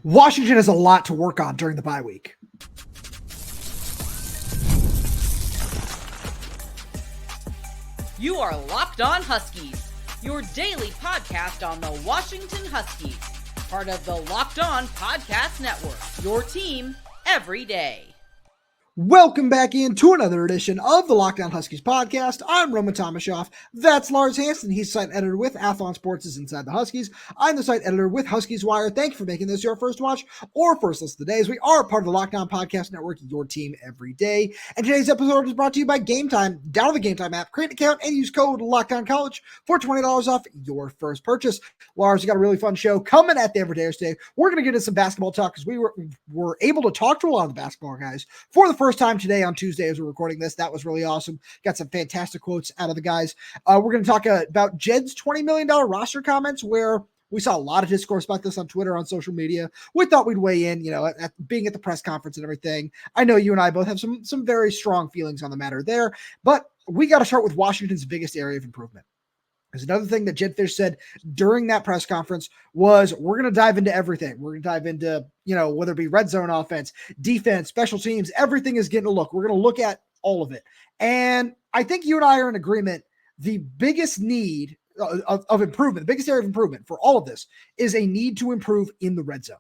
Washington has a lot to work on during the bye week. You are Locked On Huskies, your daily podcast on the Washington Huskies, part of the Locked On Podcast Network, your team every day. Welcome back into another edition of the Locked On Huskies podcast. I'm Roman Tomashoff. That's Lars Hanson. He's site editor with Athlon Sports' Inside the Huskies. I'm the site editor with Huskies Wire. Thank you for making this your first watch or first listen today, as we are part of the Locked On Podcast Network, your team every day. And today's episode is brought to you by Game Time. Download the Game Time app, create an account, and use code LOCKEDONCollege for $20 off your first purchase. Lars, we got a really fun show coming at the Everydayers today. We're going to get into some basketball talk because we were able to talk to a lot of the basketball guys for the first time today on Tuesday as we're recording this. That was really awesome. Got some fantastic quotes out of the guys. We're going to talk about Jedd's $20 million roster comments, where we saw a lot of discourse about this on Twitter, on social media. We thought we'd weigh in, at being at the press conference and everything. I know you and I both have some very strong feelings on the matter there, but we got to start with Washington's biggest area of improvement. There's another thing that Jedd Fisch said during that press conference was, we're going to dive into everything. We're going to dive into, whether it be red zone offense, defense, special teams, everything is getting a look. We're going to look at all of it. And I think you and I are in agreement. The biggest need of improvement, the biggest area of improvement for all of this is a need to improve in the red zone.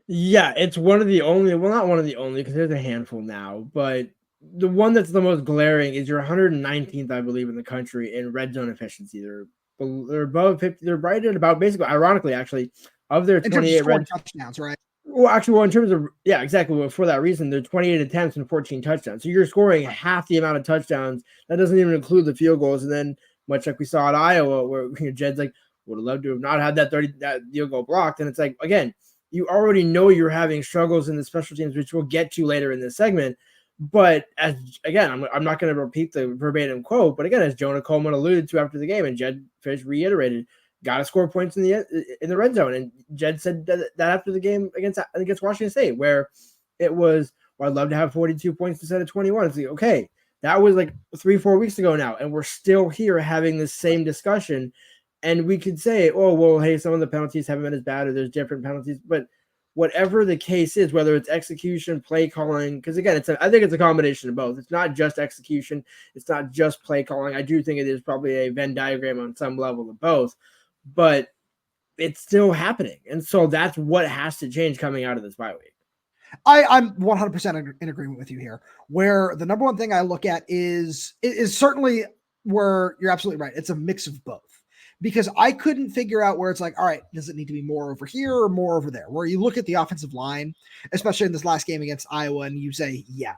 Yeah, it's one of the only, well, not one of the only, because there's a handful now, but the one that's the most glaring is you're 119th, I believe, in the country in red zone efficiency. They're above 50. They're right at about, basically, ironically, actually, of their 28 red touchdowns, right? Well, in terms of, yeah, exactly. Well, for that reason, they're 28 attempts and 14 touchdowns. So you're scoring half the amount of touchdowns. That doesn't even include the field goals. And then, much like we saw at Iowa, where Jedd's like, would have loved to have not had that field goal blocked. And it's like, again, you already know you're having struggles in the special teams, which we'll get to later in this segment. But I'm not going to repeat the verbatim quote, but again, as Jonah Coleman alluded to after the game, and Jedd Fisch reiterated, got to score points in the red zone. And Jedd said that after the game against Washington State, where it was, well, I'd love to have 42 points instead of 21. It's like, okay, that was like 3-4 weeks ago now, and we're still here having the same discussion. And we could say, oh, well, hey, some of the penalties haven't been as bad, or there's different penalties, but whatever the case is, whether it's execution, play calling, because again, I think it's a combination of both. It's not just execution. It's not just play calling. I do think it is probably a Venn diagram on some level of both, but it's still happening. And so that's what has to change coming out of this bye week. I'm 100% in agreement with you here, where the number one thing I look at is certainly where you're absolutely right. It's a mix of both. Because I couldn't figure out where it's like, all right, does it need to be more over here or more over there? Where you look at the offensive line, especially in this last game against Iowa, and you say, yeah,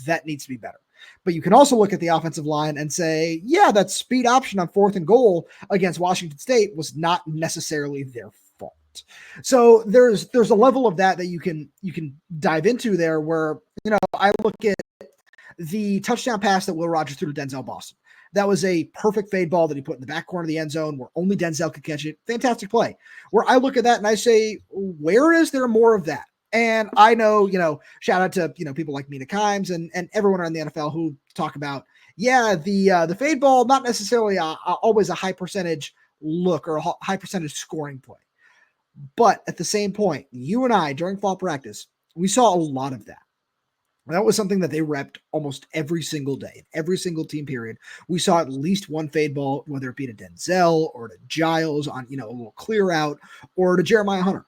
that needs to be better. But you can also look at the offensive line and say, yeah, that speed option on 4th and goal against Washington State was not necessarily their fault. So there's a level of that you can dive into there, where, I look at the touchdown pass that Will Rogers threw to Denzel Boston. That was a perfect fade ball that he put in the back corner of the end zone where only Denzel could catch it. Fantastic play. Where I look at that and I say, where is there more of that? And I know, shout out to, people like Mina Kimes and everyone around the NFL who talk about, the fade ball, not necessarily always a high percentage look or a high percentage scoring play. But at the same point, you and I, during fall practice, we saw a lot of that. That was something that they repped almost every single day, every single team period. We saw at least one fade ball, whether it be to Denzel or to Giles on, a little clear out, or to Jeremiah Hunter.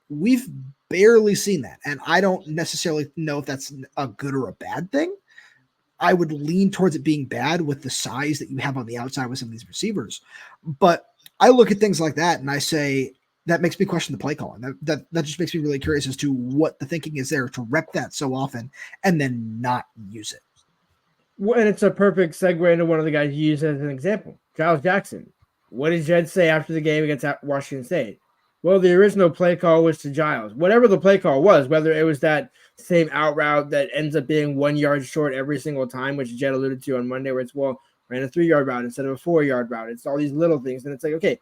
We've barely seen that. And I don't necessarily know if that's a good or a bad thing. I would lean towards it being bad with the size that you have on the outside with some of these receivers. But I look at things like that and I say, that makes me question the play calling. That just makes me really curious as to what the thinking is there to rep that so often and then not use it. Well, and it's a perfect segue into one of the guys you used as an example, Giles Jackson. What did Jedd say after the game against Washington State? Well, the original play call was to Giles. Whatever the play call was, whether it was that same out route that ends up being 1 yard short every single time, which Jedd alluded to on Monday, where it's, well, ran a 3-yard route instead of a 4-yard route. It's all these little things. And it's like, okay,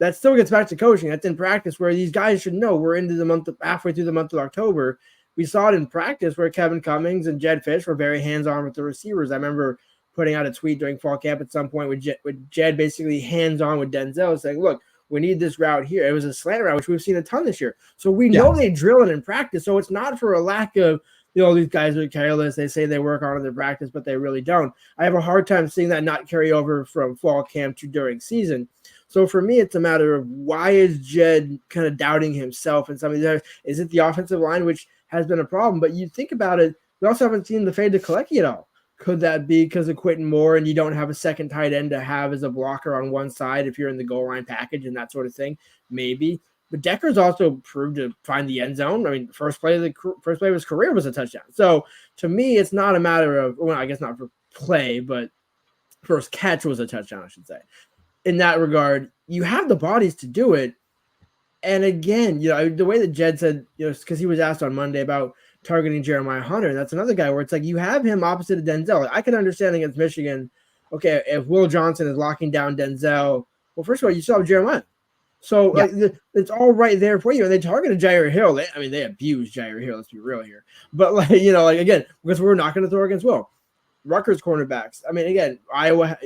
that still gets back to coaching. That's in practice, where these guys should know we're into halfway through the month of October. We saw it in practice where Kevin Cummings and Jedd Fisch were very hands-on with the receivers. I remember putting out a tweet during fall camp at some point with Jedd basically hands-on with Denzel, saying, look, we need this route here. It was a slant route, which we've seen a ton this year. So we know they drill it in practice. So it's not for a lack of, these guys are careless. They say they work on it in their practice, but they really don't. I have a hard time seeing that not carry over from fall camp to during season. So for me, it's a matter of why is Jedd kind of doubting himself and some of these others? Is it the offensive line, which has been a problem? But you think about it, we also haven't seen the fade to Kalecki at all. Could that be because of Quentin Moore and you don't have a second tight end to have as a blocker on one side if you're in the goal line package and that sort of thing? Maybe. But Decker's also proved to find the end zone. I mean, first play of his career was a touchdown. So to me, it's not a matter of, well, I guess not for play, but first catch was a touchdown, I should say. In that regard, you have the bodies to do it. And again, the way that Jedd said, because he was asked on Monday about targeting Jeremiah Hunter, and that's another guy where it's like you have him opposite of Denzel. I can understand against Michigan, okay, if Will Johnson is locking down Denzel, well, first of all, you still have Jeremiah. So it's all right there for you. And they targeted Jair Hill. They abused Jair Hill, let's be real here. But, again, because we're not going to throw against Will. Rutgers cornerbacks. I mean, again, Iowa,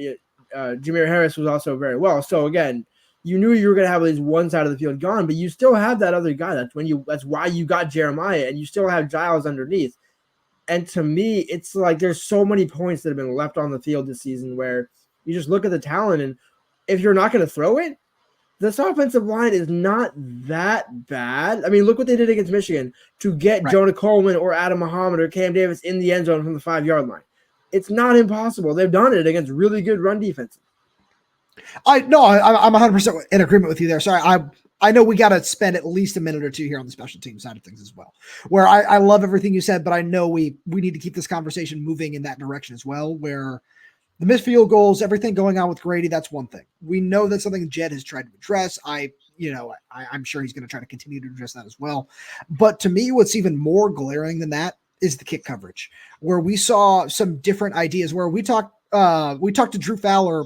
Jameer Harris was also very well. So, again, you knew you were going to have at least one side of the field gone, but you still have that other guy. That's why you got Jeremiah, and you still have Giles underneath. And to me, it's like there's so many points that have been left on the field this season where you just look at the talent, and if you're not going to throw it, this offensive line is not that bad. I mean, look what they did against Michigan to get Jonah Coleman or Adam Muhammad or Cam Davis in the end zone from the 5-yard line. It's not impossible. They've done it against really good run defenses. I'm 100% in agreement with you there. Sorry, I know we got to spend at least a minute or two here on the special team side of things as well, where I love everything you said, but I know we need to keep this conversation moving in that direction as well, where the missed field goals, everything going on with Grady, that's one thing. We know that's something Jedd has tried to address. I'm sure he's going to try to continue to address that as well. But to me, what's even more glaring than that is the kick coverage, where we saw some different ideas, where we talked to Drew Fowler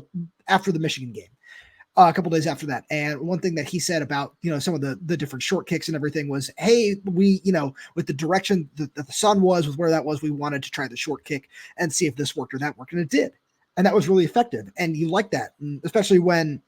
after the Michigan game, a couple days after that. And one thing that he said about, some of the different short kicks and everything was, hey, we, with the direction that the sun was, with where that was, we wanted to try the short kick and see if this worked or that worked. And it did. And that was really effective. And you like that, especially when,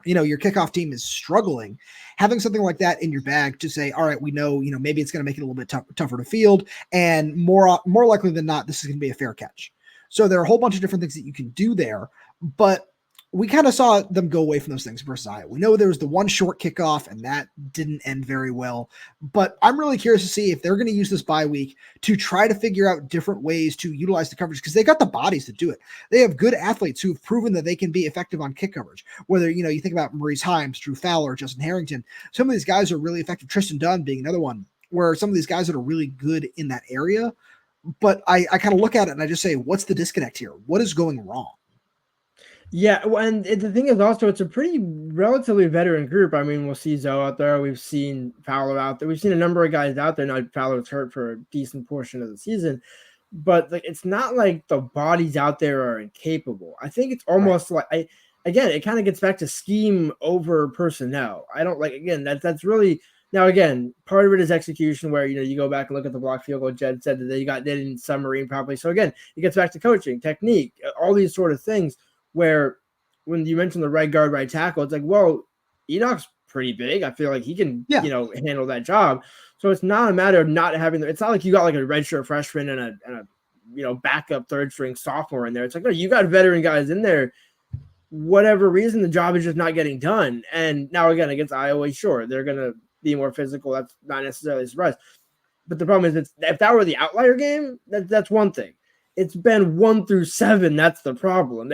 your kickoff team is struggling, having something like that in your bag to say, all right, we know, maybe it's going to make it a little bit tougher to field, and more likely than not, this is going to be a fair catch. So there are a whole bunch of different things that you can do there, but we kind of saw them go away from those things versus Iowa. We know there was the one short kickoff, and that didn't end very well. But I'm really curious to see if they're going to use this bye week to try to figure out different ways to utilize the coverage, because they got the bodies to do it. They have good athletes who have proven that they can be effective on kick coverage. Whether, you think about Maurice Himes, Drew Fowler, Justin Harrington, some of these guys are really effective. Tristan Dunn being another one, where some of these guys that are really good in that area. But I kind of look at it and I just say, what's the disconnect here? What is going wrong? Yeah, well, and the thing is also, it's a pretty relatively veteran group. I mean, we'll see Zoe out there. We've seen Fowler out there. We've seen a number of guys out there. Now, Fowler was hurt for a decent portion of the season. But it's not like the bodies out there are incapable. I think it's almost like, again, it kind of gets back to scheme over personnel. I don't that's really, now again, part of it is execution, where, you go back and look at the block field goal. Jedd said that they didn't submarine properly. So again, it gets back to coaching, technique, all these sort of things. Where when you mentioned the right guard, right tackle, it's like, well, Enoch's pretty big. I feel like he can, handle that job. So it's not a matter of not having. It's not like you got like a redshirt freshman and a backup third string sophomore in there. It's like, no, you got veteran guys in there. Whatever reason, the job is just not getting done. And now again, against Iowa, sure, they're gonna be more physical. That's not necessarily a surprise. But the problem is, if that were the outlier game, that's one thing. It's been 1 through 7. That's the problem.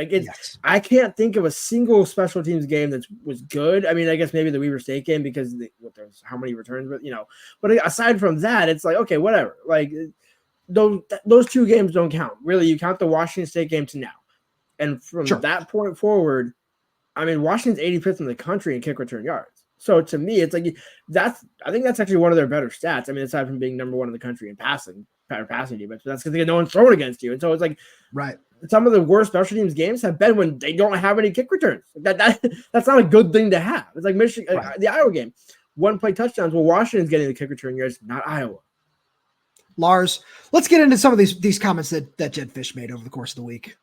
I can't think of a single special teams game that was good. I mean, I guess maybe the Weber State game, because there's how many returns, but aside from that, it's like, okay, whatever. Like those 2 games don't count. Really, you count the Washington State game to now. And from that point forward, I mean, Washington's 85th in the country in kick return yards. So to me, it's like I think that's actually one of their better stats. I mean, aside from being number 1 in the country in passing defense, but that's because no one's throwing against you. And so it's like, some of the worst special teams games have been when they don't have any kick returns. That's not a good thing to have. It's like Michigan, the Iowa game, 1 play touchdowns. Well, Washington's getting the kick return yards, not Iowa. Lars, let's get into some of these comments that Jedd Fisch made over the course of the week.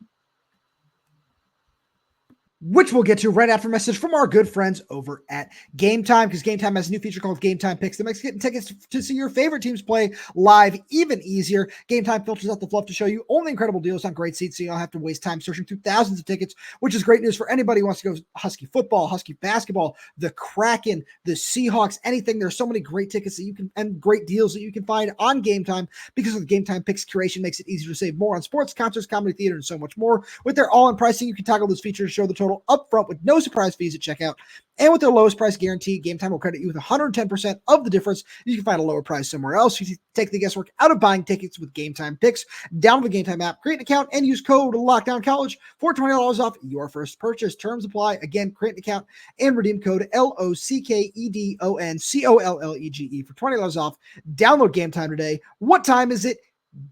which we'll get to right after a message from our good friends over at Game Time, because Game Time has a new feature called Game Time Picks that makes getting tickets to see your favorite teams play live even easier. Game Time filters out the fluff to show you only incredible deals on great seats, so you don't have to waste time searching through thousands of tickets, which is great news for anybody who wants to go Husky football, Husky basketball, the Kraken, the Seahawks, anything. There's so many great tickets that you can and great deals that you can find on Game Time because of the Game Time Picks curation makes it easier to save more on sports, concerts, comedy, theater, and so much more. With their all-in pricing, you can toggle those features to show the total up front with no surprise fees at checkout. And with their lowest price guarantee, Game Time will credit you with 110% of the difference. You can find a lower price somewhere else. You can take the guesswork out of buying tickets with Game Time Picks. Download the Game Time app, create an account, and use code LOCKDOWNCollege for $20 off your first purchase. Terms apply. Again, create an account and redeem code LOCKEDONCOLLEGE for $20 off. Download Game Time today. What time is it?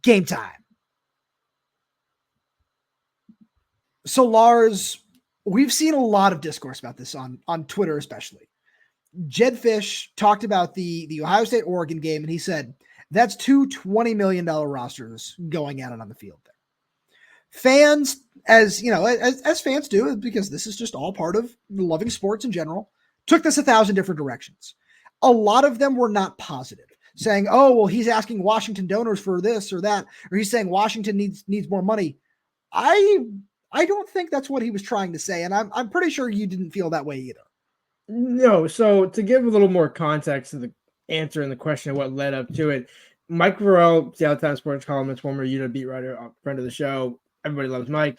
Game time. So, Lars, we've seen a lot of discourse about this on Twitter, especially. Jedd Fisch talked about the Ohio State-Oregon game, and he said, that's two $20 million rosters going at it on the field there. Fans, as you know, as fans do, because this is just all part of loving sports in general, took this 1,000 different directions. A lot of them were not positive, saying, oh, well, he's asking Washington donors for this or that, or he's saying Washington needs more money. I don't think that's what he was trying to say, and I'm pretty sure you didn't feel that way either. No, so to give a little more context to the answer and the question of what led up to it, Mike Varell, Seattle Times sports columnist, former UW beat writer, friend of the show, everybody loves Mike,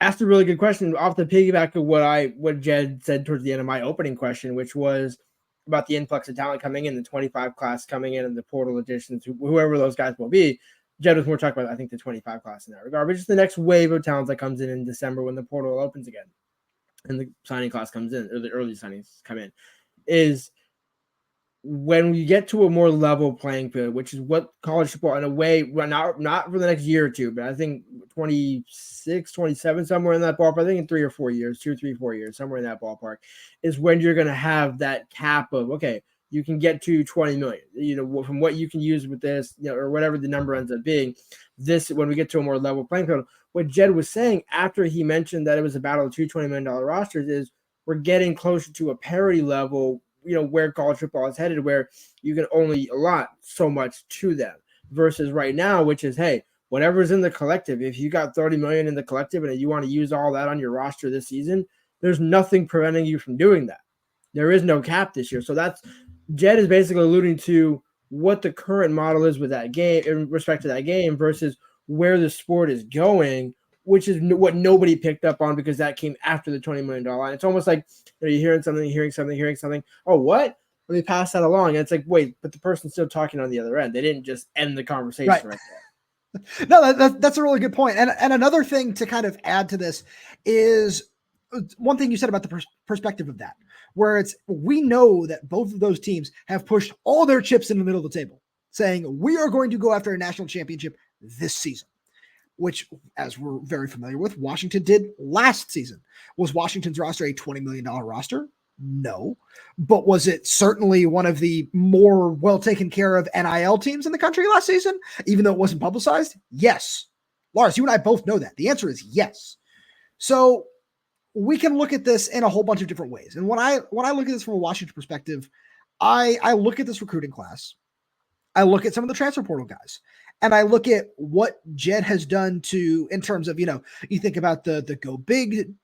asked a really good question off the piggyback of what Jedd said towards the end of my opening question, which was about the influx of talent coming in, the 25 class coming in, and the portal additions, whoever those guys will be. Jedd was more talking about, I think, the 25 class in that regard, but just the next wave of talent that comes in December when the portal opens again and the signing class comes in, or the early signings come in, is when we get to a more level playing field, which is what college football, in a way, not for the next year or two, but I think 26, 27, somewhere in that ballpark, I think in 3 or 4 years, 2, 3, 4 years, somewhere in that ballpark, is when you're going to have that cap of, okay, you can get to 20 million, from what you can use with this, or whatever the number ends up being. This, when we get to a more level playing field, what Jedd was saying after he mentioned that it was a battle of two $20 million rosters is we're getting closer to a parity level, where college football is headed, where you can only allot so much to them versus right now, which is, hey, whatever's in the collective, if you got 30 million in the collective and you want to use all that on your roster this season, there's nothing preventing you from doing that. There is no cap this year. So that's, Jedd is basically alluding to what the current model is with that game in respect to that game versus where the sport is going, which is what nobody picked up on because that came after the $20 million line. It's almost like you're hearing something. Oh, what? Let me pass that along. And it's like, wait, but the person's still talking on the other end. They didn't just end the conversation right there. No, that's a really good point. And another thing to kind of add to this is one thing you said about the perspective of that, where we know that both of those teams have pushed all their chips in the middle of the table, saying we are going to go after a national championship this season, which, as we're very familiar with, Washington did last season. Was Washington's roster a $20 million roster? No. But was it certainly one of the more well taken care of NIL teams in the country last season, even though it wasn't publicized? Yes. Lars, you and I both know that. The answer is yes. So we can look at this in a whole bunch of different ways. And when I look at this from a Washington perspective, I look at this recruiting class. I look at some of the transfer portal guys, and I look at what Jedd has done in terms of, you think about the Go Big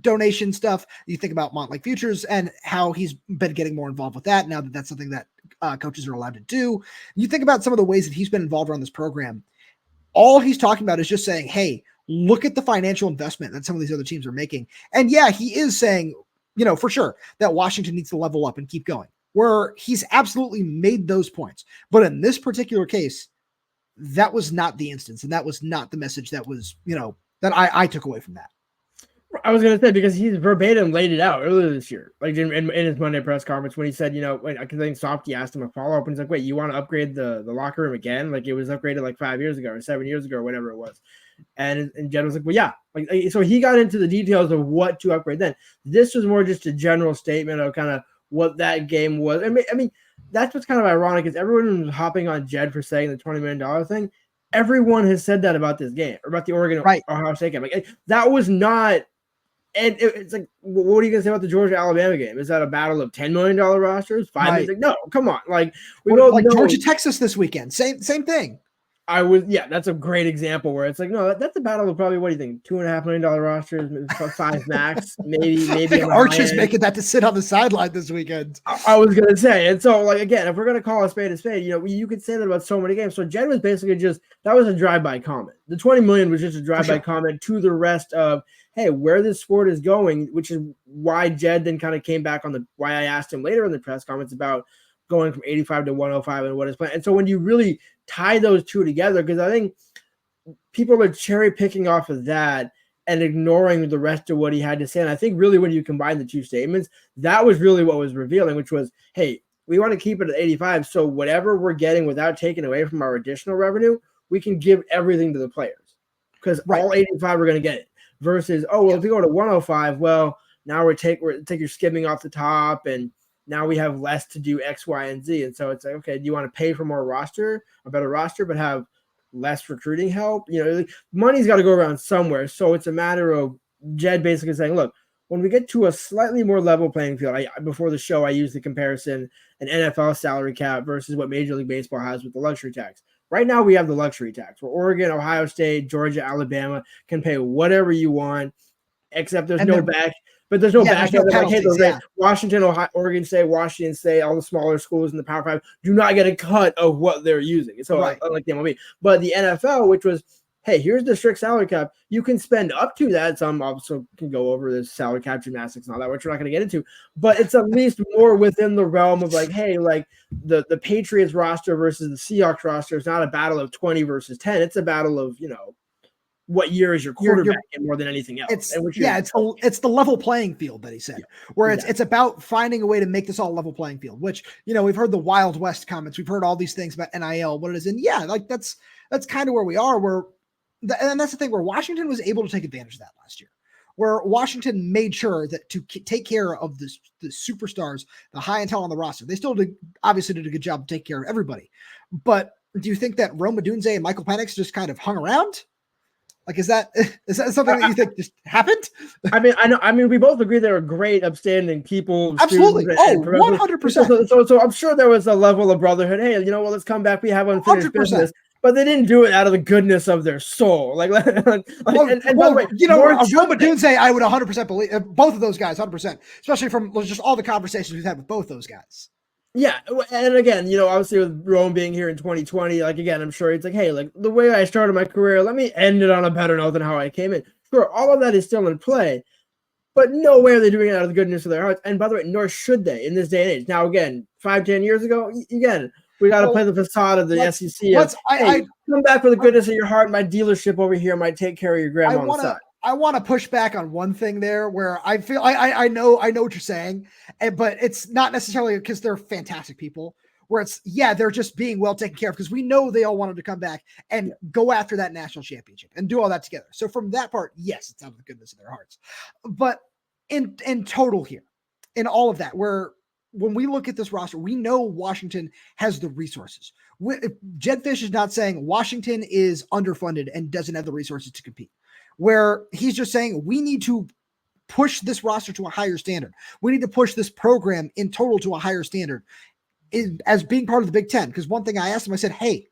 donation stuff. You think about Montlake Futures and how he's been getting more involved with that now that that's something that coaches are allowed to do. You think about some of the ways that he's been involved around this program. All he's talking about is just saying, hey, look at the financial investment that some of these other teams are making. And yeah, he is saying, for sure that Washington needs to level up and keep going, where he's absolutely made those points. But in this particular case, that was not the instance. And that was not the message that was, that I took away from that. I was going to say, because he's verbatim laid it out earlier this year, like in his Monday press conference when he said, I think Softy asked him a follow-up and he's like, wait, you want to upgrade the locker room again? Like it was upgraded like 5 years ago or 7 years ago or whatever it was. And Jedd was like, well, yeah. So he got into the details of what to upgrade then. This was more just a general statement of kind of what that game was. I mean, that's what's kind of ironic is everyone was hopping on Jedd for saying the $20 million thing. Everyone has said that about this game or about the Ohio State game. Like that was not it's like, what are you going to say about the Georgia-Alabama game? Is that a battle of $10 million rosters? $5 million? Like, no, come on. Like, we both know. Georgia-Texas this weekend. Same thing. That's a great example where it's like, no, that's a battle of probably, what do you think, $2.5 million rosters, 5 max, maybe. I think Archer's making that to sit on the sideline this weekend. I was gonna say, and so like again, if we're gonna call a spade, you could say that about so many games. So Jedd was basically that was a drive-by comment. The 20 million was just a drive-by comment to the rest of, hey, where this sport is going, which is why Jedd then kind of came back on why I asked him later in the press comments about going from 85 to 105 and what his plan. And so when you really tie those two together, because I think people are cherry picking off of that and ignoring the rest of what he had to say. And I think really when you combine the two statements, that was really what was revealing, which was, hey, we want to keep it at 85. So whatever we're getting without taking away from our additional revenue, we can give everything to the players because all 85 we're going to get it. Versus, if we go to 105, well, now you're skimming off the top and now we have less to do X, Y, and Z. And so it's like, okay, do you want to pay for a better roster, but have less recruiting help? Money's got to go around somewhere. So it's a matter of Jedd basically saying, look, when we get to a slightly more level playing field, before the show, I used the comparison, an NFL salary cap versus what Major League Baseball has with the luxury tax. Right now we have the luxury tax where Oregon, Ohio State, Georgia, Alabama can pay whatever you want, except there's no back. But there's no back. Washington, Oregon State, Washington State, all the smaller schools in the Power 5 do not get a cut of what they're using. So unlike the MLB. But the NFL, which was, hey, here's the strict salary cap. You can spend up to that. Some also can go over the salary cap gymnastics and all that, which we're not going to get into. But it's at least more within the realm of like, hey, like the Patriots roster versus the Seahawks roster is not a battle of 20 versus 10. It's a battle of, what year is your quarterback and more than anything else. It's the level playing field that he said, where it's about finding a way to make this all level playing field, which, we've heard the Wild West comments. We've heard all these things about NIL, what it is. And that's kind of where we are, and that's the thing where Washington was able to take advantage of that last year, where Washington made sure that to take care of the superstars, the high intel on the roster, they still obviously did a good job of taking care of everybody. But do you think that Rome Odunze and Michael Penix just kind of hung around? Like, is that something that you think just happened? I mean, we both agree they're great, upstanding people. Absolutely. 100%. So I'm sure there was a level of brotherhood. Hey, let's come back. We have unfinished 100%. Business. But they didn't do it out of the goodness of their soul. By the way, Rome Odunze, I would 100% believe both of those guys, 100%, especially from just all the conversations we've had with both those guys. Yeah, and again, obviously with Rome being here in 2020, again, I'm sure it's like, hey, the way I started my career, let me end it on a better note than how I came in. Sure, all of that is still in play, but no way are they doing it out of the goodness of their hearts. And by the way, nor should they in this day and age. Now, again, 5-10 years ago, again, we got to play the facade of the SEC. Come back for the goodness of your heart. My dealership over here might take care of your grandma on the side. I want to push back on one thing there where I feel I know what you're saying, but it's not necessarily because they're fantastic people where it's, they're just being well taken care of because we know they all wanted to come back and go after that national championship and do all that together. So from that part, yes, it's out of the goodness of their hearts. But in total here, in all of that, where when we look at this roster, we know Washington has the resources. Jedd Fisch is not saying Washington is underfunded and doesn't have the resources to compete. Where he's just saying we need to push this roster to a higher standard. We need to push this program in total to a higher standard as being part of the Big Ten. Because one thing I asked him, I said, hey,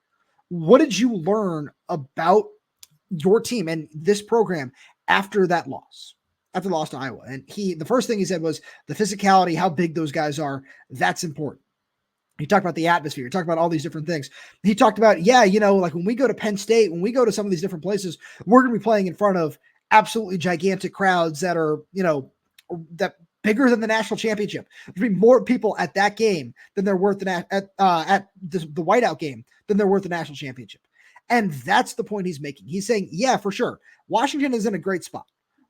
what did you learn about your team and this program after that loss, after the loss to Iowa? And the first thing he said was the physicality, how big those guys are. That's important. He talked about the atmosphere. He talked about all these different things. He talked about, when we go to Penn State, when we go to some of these different places, we're going to be playing in front of absolutely gigantic crowds that are, that bigger than the national championship. There'll be more people at that game than there were at the whiteout game than there were at the national championship. And that's the point he's making. He's saying, for sure, Washington is in a great spot,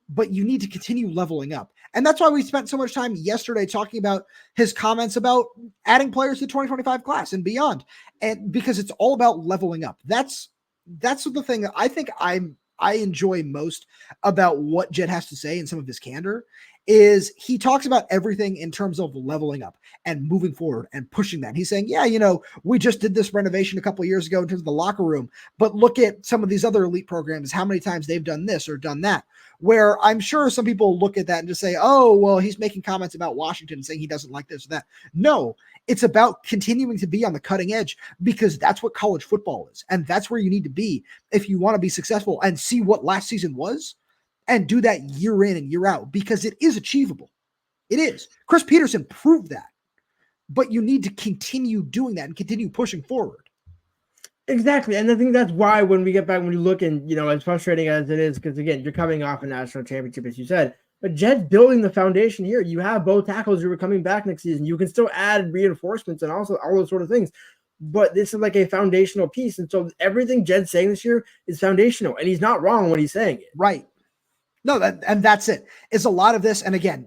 but you need to continue leveling up. And that's why we spent so much time yesterday talking about his comments about adding players to the 2025 class and beyond. And because it's all about leveling up. That's the thing that I think I enjoy most about what Jedd has to say and some of his candor is he talks about everything in terms of leveling up and moving forward and pushing that. He's saying, yeah, we just did this renovation a couple of years ago in terms of the locker room, but look at some of these other elite programs, how many times they've done this or done that, where I'm sure some people look at that and just say, oh, well, he's making comments about Washington saying he doesn't like this or that. No, it's about continuing to be on the cutting edge, because that's what college football is. And that's where you need to be if you want to be successful and see what last season was and do that year in and year out, because it is achievable. It is. Chris Peterson proved that. But you need to continue doing that and continue pushing forward. Exactly. And I think that's why when we get back, when you look and, as frustrating as it is, because again, you're coming off a national championship, as you said, but Jedd's building the foundation here. You have both tackles who are coming back next season. You can still add reinforcements and also all those sort of things. But this is like a foundational piece. And so everything Jedd's saying this year is foundational. And he's not wrong when he's saying it. Right. No, and that's it. It's a lot of this. And again,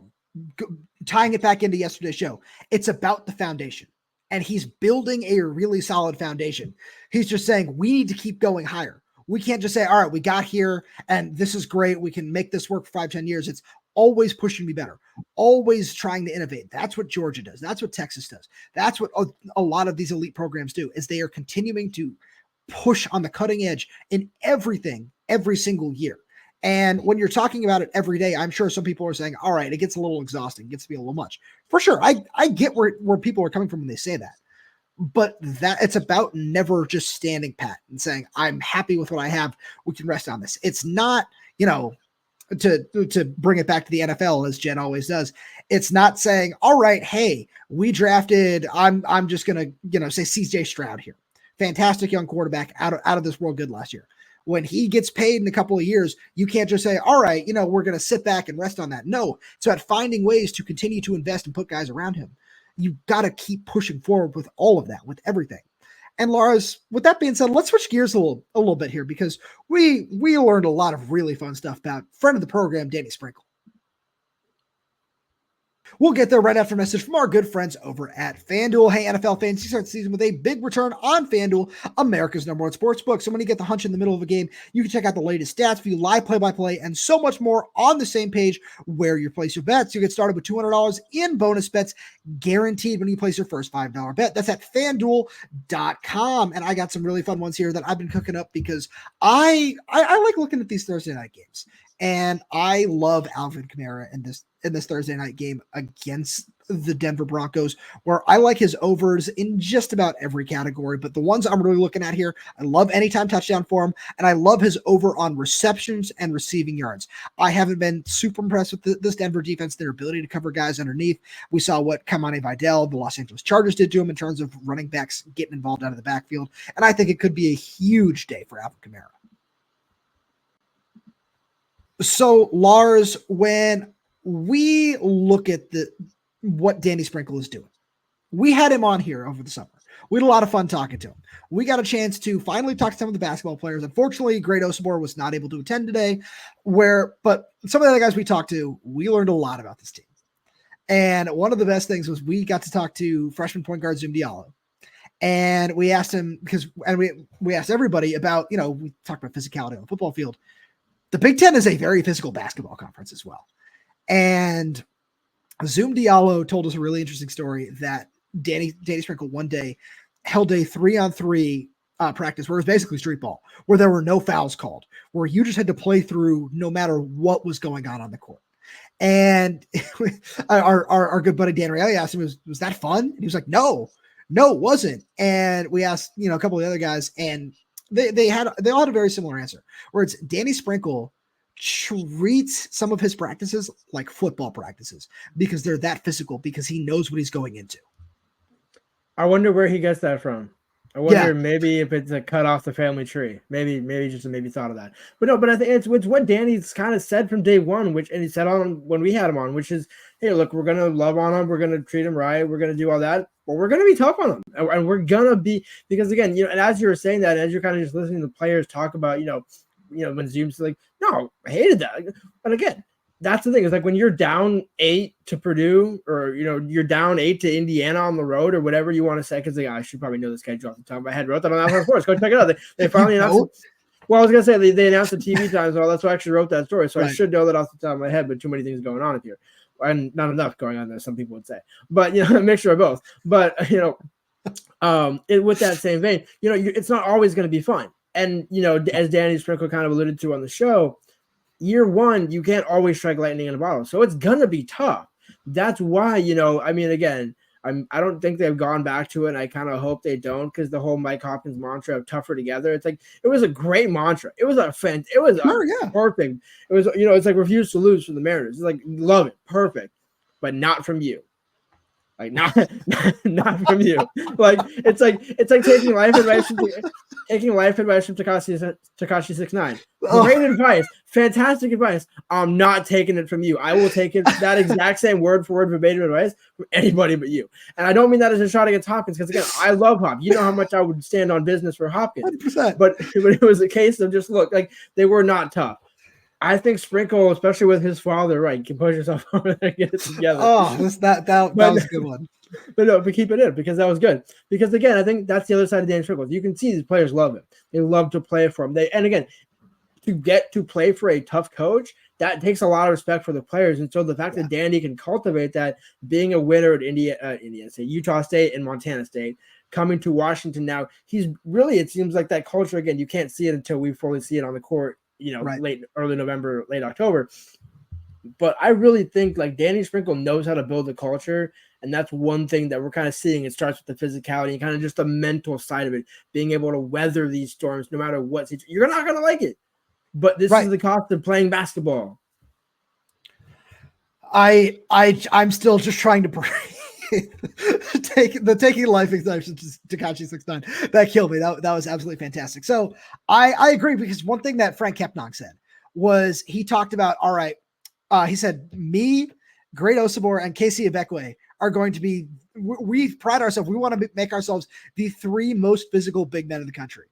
tying it back into yesterday's show, it's about the foundation, and he's building a really solid foundation. He's just saying we need to keep going higher. We can't just say, all right, we got here and this is great, we can make this work for 5-10 years. It's always pushing me better, always trying to innovate. That's what Georgia does. That's what Texas does. That's what a lot of these elite programs do, is they are continuing to push on the cutting edge in everything every single year. And when you're talking about it every day, I'm sure some people are saying, all right, it gets a little exhausting, it gets to be a little much. For sure. I get where people are coming from when they say that. But that it's about never just standing pat and saying, I'm happy with what I have, we can rest on this. It's not, to bring it back to the NFL, as Jen always does, it's not saying, all right, hey, we drafted, I'm just going to, say CJ Stroud here. Fantastic young quarterback, out of this world good last year. When he gets paid in a couple of years, you can't just say, all right, we're going to sit back and rest on that. No, it's about finding ways to continue to invest and put guys around him. You got to keep pushing forward with all of that, with everything. And Lars, with that being said, let's switch gears a little bit here, because we learned a lot of really fun stuff about friend of the program, Danny Sprinkle. We'll get there right after a message from our good friends over at FanDuel. Hey, NFL fans, you start the season with a big return on FanDuel, America's #1 sportsbook. So when you get the hunch in the middle of a game, you can check out the latest stats, view live play-by-play, and so much more on the same page where you place your bets. You get started with $200 in bonus bets guaranteed when you place your first $5 bet. That's at FanDuel.com. And I got some really fun ones here that I've been cooking up, because I like looking at these Thursday night games. And I love Alvin Kamara in this Thursday night game against the Denver Broncos, where I like his overs in just about every category. But the ones I'm really looking at here, I love anytime touchdown for him, and I love his over on receptions and receiving yards. I haven't been super impressed with this Denver defense, their ability to cover guys underneath. We saw what Kamani Vidal, the Los Angeles Chargers, did to him in terms of running backs getting involved out of the backfield. And I think it could be a huge day for Alvin Kamara. So, Lars, when we look at what Danny Sprinkle is doing, we had him on here over the summer. We had a lot of fun talking to him. We got a chance to finally talk to some of the basketball players. Unfortunately, Grady Gross was not able to attend today, but some of the other guys we talked to, we learned a lot about this team. And one of the best things was we got to talk to freshman point guard Zoom Diallo. And we asked him, we asked everybody about, we talked about physicality on the football field. The Big Ten is a very physical basketball conference as well. And Zoom Diallo told us a really interesting story that Danny Sprinkle one day held a 3-on-3 practice where it was basically street ball, where there were no fouls called, where you just had to play through no matter what was going on the court. And our good buddy Dan Reilly asked him, was that fun? And he was like, no, it wasn't. And we asked, a couple of the other guys, and they all had a very similar answer, where it's Danny Sprinkle treats some of his practices like football practices because they're that physical, because he knows what he's going into. I wonder where he gets that from. I wonder maybe if it's a cut off the family tree. Maybe thought of that. But no, but I think it's what Danny's kind of said from day one, and he said on when we had him on, which is, hey, look, we're going to love on him. We're going to treat him right. We're going to do all that. But we're going to be tough on him. And we're going to be, because again, and as you were saying that, as you're kind of just listening to the players talk about, when Zoom's like, no, I hated that. But again, that's the thing. It's like when you're down 8 to Purdue, or, you're down 8 to Indiana on the road, or whatever you want to say. Because I should probably know this schedule off the top of my head. Wrote that on Alpha Sports. Go check it out. They finally announced. Well, I was going to say they announced the TV times. Well, that's why I actually wrote that story. So right. I should know that off the top of my head, but too many things going on here. and not enough going on there, some people would say, but a mixture of both. But with that same vein, it's not always going to be fun. And as Danny Sprinkle kind of alluded to on the show, year one, you can't always strike lightning in a bottle, so it's gonna be tough. That's why again, I don't think they've gone back to it, and I kind of hope they don't, because the whole Mike Hopkins mantra of tougher together, it's like, it was a great mantra. It was perfect. It was, it's like refuse to lose for the Mariners. It's like, love it, perfect, but not from you. Like, not from you. Like, it's like taking life advice from Tekashi 6ix9ine. Great advice, fantastic advice. I'm not taking it from you. I will take it, that exact same word for word verbatim advice, from anybody but you. And I don't mean that as a shot against Hopkins, because again, I love Hop. You know how much I would stand on business for Hopkins. 100%. But it was a case of just look, like, they were not tough. I think Sprinkle, especially with his father, right, can push yourself over there and get it together. Oh, that was a good one. But keep it in, because that was good. Because again, I think that's the other side of Danny Sprinkle. You can see these players love him. They love to play for him. And again, to get to play for a tough coach, that takes a lot of respect for the players. And so the fact that Danny can cultivate that, being a winner at Utah State and Montana State, coming to Washington now, he's really, it seems like that culture, again, you can't see it until we fully see it on the court, early November, late October. But I really think like Danny Sprinkle knows how to build a culture. And that's one thing that we're kind of seeing. It starts with the physicality and kind of just the mental side of it, being able to weather these storms no matter what. You're not going to like it, but this is the cost of playing basketball. I'm still just trying to taking life exception to Tekashi 6ix9ine. That killed me. That was absolutely fantastic. So I agree, because one thing that Franck Kepnang said was, he talked about, all right, he said, me, Great Osibor, and Casey Ibekwe are going to be, we pride ourselves, we want to make ourselves the 3 most physical big men in the country.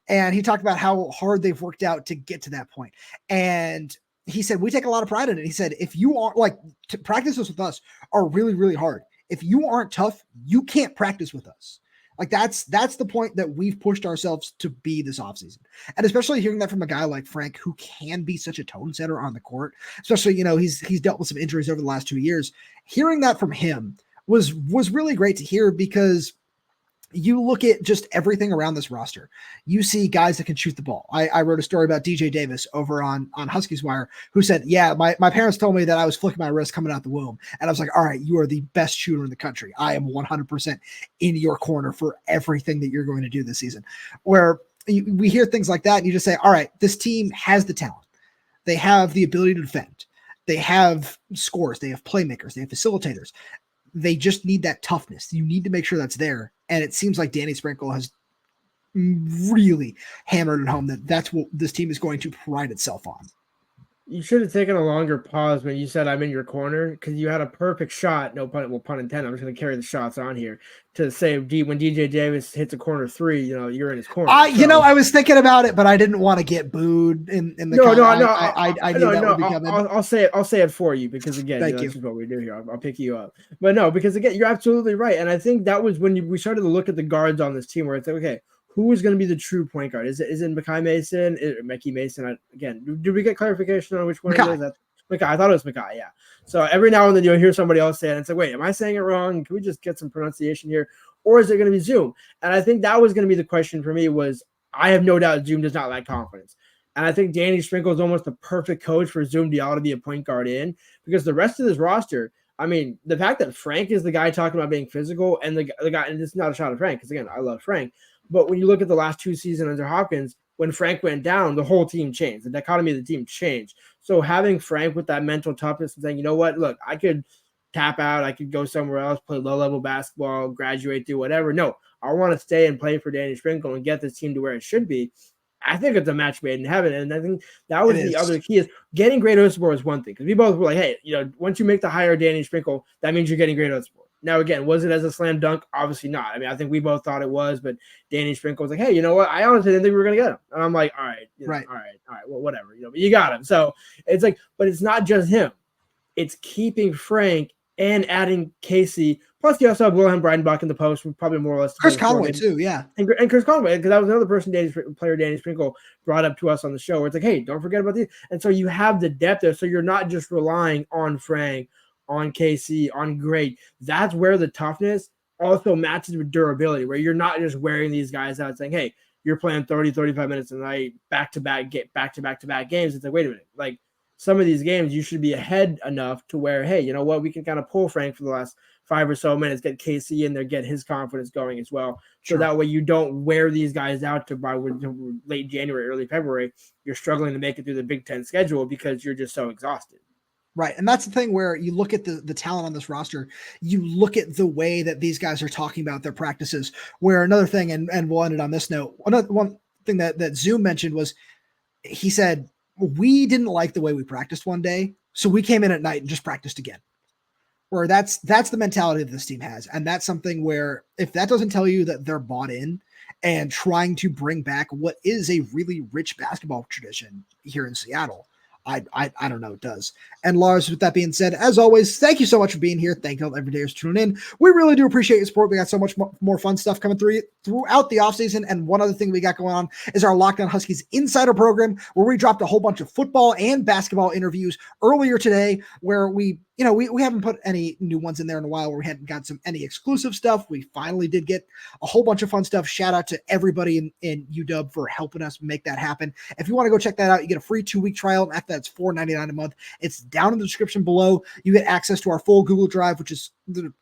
And he talked about how hard they've worked out to get to that point. And he said, we take a lot of pride in it. He said, if you aren't practices with us are really, really hard. If you aren't tough, you can't practice with us. Like, that's the point that we've pushed ourselves to be this offseason. And especially hearing that from a guy like Frank, who can be such a tone setter on the court, especially, he's dealt with some injuries over the last 2 years. Hearing that from him was really great to hear, because you look at just everything around this roster. You see guys that can shoot the ball. I wrote a story about DJ Davis over on Huskies Wire, who said, yeah, my parents told me that I was flicking my wrist coming out the womb. And I was like, all right, you are the best shooter in the country. I am 100% in your corner for everything that you're going to do this season. Where we hear things like that, and you just say, all right, this team has the talent. They have the ability to defend. They have scores. They have playmakers. They have facilitators. They just need that toughness. You need to make sure that's there. And it seems like Danny Sprinkle has really hammered it home that that's what this team is going to pride itself on. You should have taken a longer pause when you said I'm in your corner, because you had a perfect shot. No pun, pun intended. I'm just going to carry the shots on here to say when DJ Davis hits a corner 3, you're in his corner. I was thinking about it, but I didn't want to get booed in the. No. I knew that would be coming. I'll say it for you, because again, this is what we do here. I'll pick you up, but no, because again, you're absolutely right, and I think that was when we started to look at the guards on this team, where it's like, okay, who is going to be the true point guard? Is it Mekhi Mason? Mickey Mason? Again, did we get clarification on which one it is? That's Mekhi. I thought it was Mekhi, yeah. So every now and then you'll hear somebody else say it, and it's like, wait, am I saying it wrong? Can we just get some pronunciation here? Or is it going to be Zoom? And I think that was going to be the question for me. Was I have no doubt Zoom does not lack confidence. And I think Danny Sprinkle is almost the perfect coach for Zoom Diallo to be a point guard in, because the rest of this roster, I mean, the fact that Frank is the guy talking about being physical, and the guy, and it's not a shot at Frank, because again, I love Frank. But when you look at the last 2 seasons under Hopkins, when Frank went down, the whole team changed. The dichotomy of the team changed. So having Frank with that mental toughness and saying, you know what, look, I could tap out, I could go somewhere else, play low-level basketball, graduate, do whatever. No, I want to stay and play for Danny Sprinkle and get this team to where it should be. I think it's a match made in heaven. And I think that was the other key, is getting Great Osibor is one thing. Because we both were like, hey, once you make the hire Danny Sprinkle, that means you're getting Great Osibor. Now, again, was it as a slam dunk? Obviously not. I mean, I think we both thought it was, but Danny Sprinkle was like, hey, you know what? I honestly didn't think we were going to get him. And I'm like, all right, right. All right, well, whatever, but you got him. So it's like, but it's not just him. It's keeping Frank and adding Casey. Plus, you also have Wilhelm Breidenbach in the post, probably more or less. Chris Conway, too, yeah. And Chris Conway, because that was another person Danny Sprinkle brought up to us on the show, where it's like, hey, don't forget about these. And so you have the depth there. So you're not just relying on Frank, on KC, on Grade. That's where the toughness also matches with durability, where you're not just wearing these guys out saying, hey, you're playing 30, 35 minutes a night, back-to-back games. It's like, wait a minute. Like, some of these games, you should be ahead enough to where, hey, you know what? We can kind of pull Frank for the last 5 or so minutes, get KC in there, get his confidence going as well. So that way you don't wear these guys out to by late January, early February. You're struggling to make it through the Big Ten schedule because you're just so exhausted. Right. And that's the thing where you look at the talent on this roster, you look at the way that these guys are talking about their practices, where another thing, and we'll end it on this note, one thing that Zoom mentioned was, he said, we didn't like the way we practiced one day, so we came in at night and just practiced again. Where that's the mentality that this team has. And that's something where if that doesn't tell you that they're bought in and trying to bring back what is a really rich basketball tradition here in Seattle, I don't know, it does. And Lars, with that being said, as always, thank you so much for being here. Thank you every day for tuning in. We really do appreciate your support. We got so much more fun stuff coming throughout the offseason. And one other thing we got going on is our Locked On Huskies Insider program, where we dropped a whole bunch of football and basketball interviews earlier today, where we haven't put any new ones in there in a while, where we hadn't got any exclusive stuff. We finally did get a whole bunch of fun stuff. Shout out to everybody in UW for helping us make that happen. If you want to go check that out, you get a free 2-week trial. And after that's $4.99 a month. It's down in the description below. You get access to our full Google Drive, which is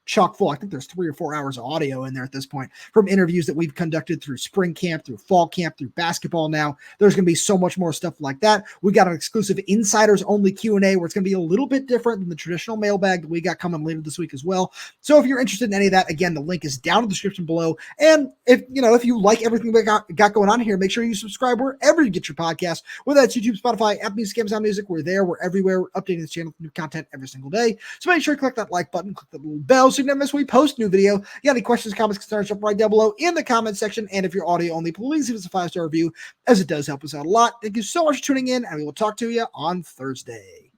chock full. I think there's 3 or 4 hours of audio in there at this point, from interviews that we've conducted through spring camp, through fall camp, through basketball. Now there's going to be so much more stuff like that. We got an exclusive insiders only Q&A, where it's going to be a little bit different than the traditional mailbag that we got coming later this week as well. So if you're interested in any of that, again, the link is down in the description below. And if you like everything we got going on here, make sure you subscribe wherever you get your podcast, whether that's YouTube, Spotify, Apple Music, Amazon Music. We're there. We're everywhere. We're updating this channel with new content every single day. So make sure you click that like button, click that little bell so you never miss when we post a new video. You got any questions, comments, concerns, jump right down below in the comment section. And if you're audio only, please leave us a 5-star review, as it does help us out a lot. Thank you so much for tuning in, and we will talk to you on Thursday.